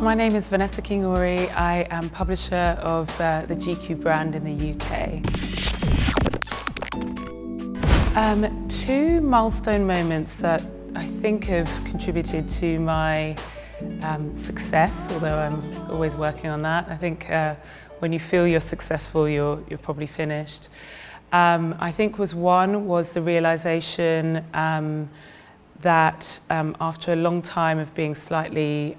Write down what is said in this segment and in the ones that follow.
my name is Vanessa Kingori. I am publisher of the GQ brand in the UK. Two milestone moments that I think have contributed to my success, although I'm always working on that. I think when you feel you're successful, you're probably finished. I think one was the realization that after a long time of being slightly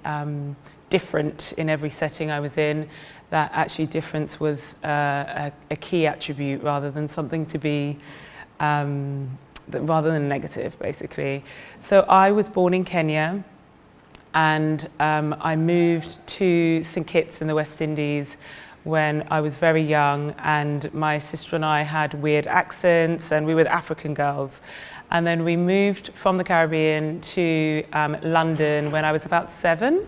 different in every setting I was in, that actually difference was a key attribute rather than something to be, rather than negative, basically. So I was born in Kenya, and I moved to St Kitts in the West Indies when I was very young, and my sister and I had weird accents, and we were African girls. And then we moved from the Caribbean to London when I was about 7.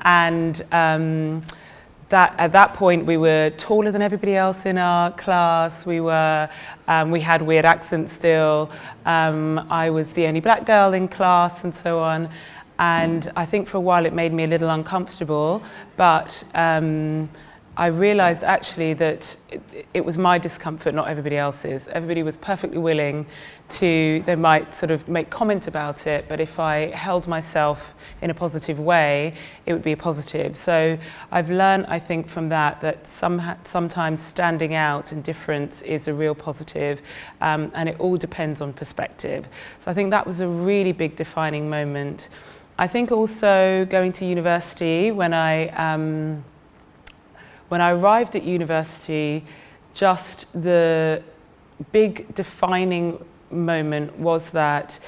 And at that point, we were taller than everybody else in our class. We had weird accents still. I was the only black girl in class and so on. And I think for a while it made me a little uncomfortable, but I realized actually that it was my discomfort, not everybody else's. Everybody was perfectly willing to, they might sort of make comments about it, but if I held myself in a positive way, it would be a positive. So I've learned, I think, from that sometimes standing out and difference is a real positive, and it all depends on perspective. So I think that was a really big defining moment. I think also going to university, when I arrived at university, just the big defining moment was that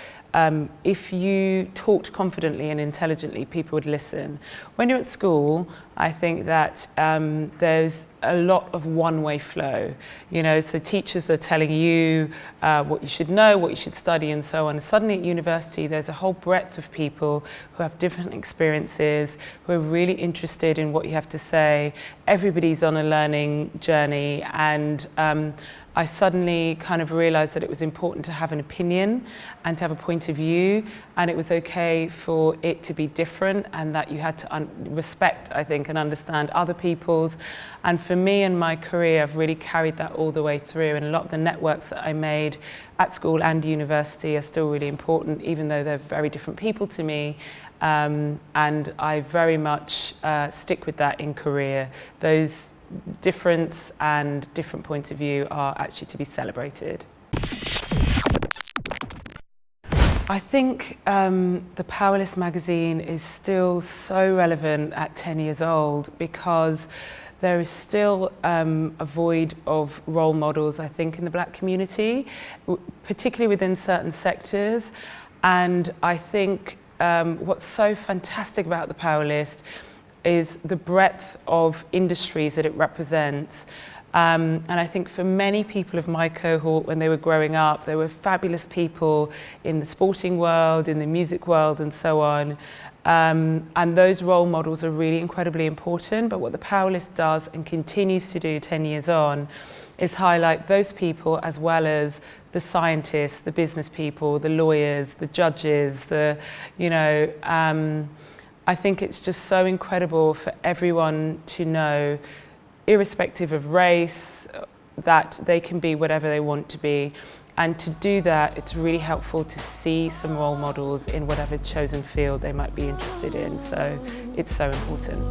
if you talked confidently and intelligently, people would listen. When you're at school, I think that there's a lot of one-way flow, you know, so teachers are telling you what you should know, what you should study and so on. And suddenly at university, there's a whole breadth of people who have different experiences, who are really interested in what you have to say. Everybody's on a learning journey, and I suddenly kind of realized that it was important to have an opinion and to have a point of view, and it was okay for it to be different, and that you had to respect, I think, and understand other people's. And for me and my career, I've really carried that all the way through, and a lot of the networks that I made at school and university are still really important, even though they're very different people to me. And I very much stick with that in career. Those difference and different points of view are actually to be celebrated. I think the Powerlist magazine is still so relevant at 10 years old because there is still a void of role models, I think, in the black community, particularly within certain sectors. And I think what's so fantastic about the Powerlist is the breadth of industries that it represents. And I think for many people of my cohort, when they were growing up, there were fabulous people in the sporting world, in the music world, and so on. And those role models are really incredibly important. But what the Powerlist does and continues to do 10 years on is highlight those people, as well as the scientists, the business people, the lawyers, the judges, I think it's just so incredible for everyone to know, irrespective of race, that they can be whatever they want to be. And to do that, it's really helpful to see some role models in whatever chosen field they might be interested in. So it's so important.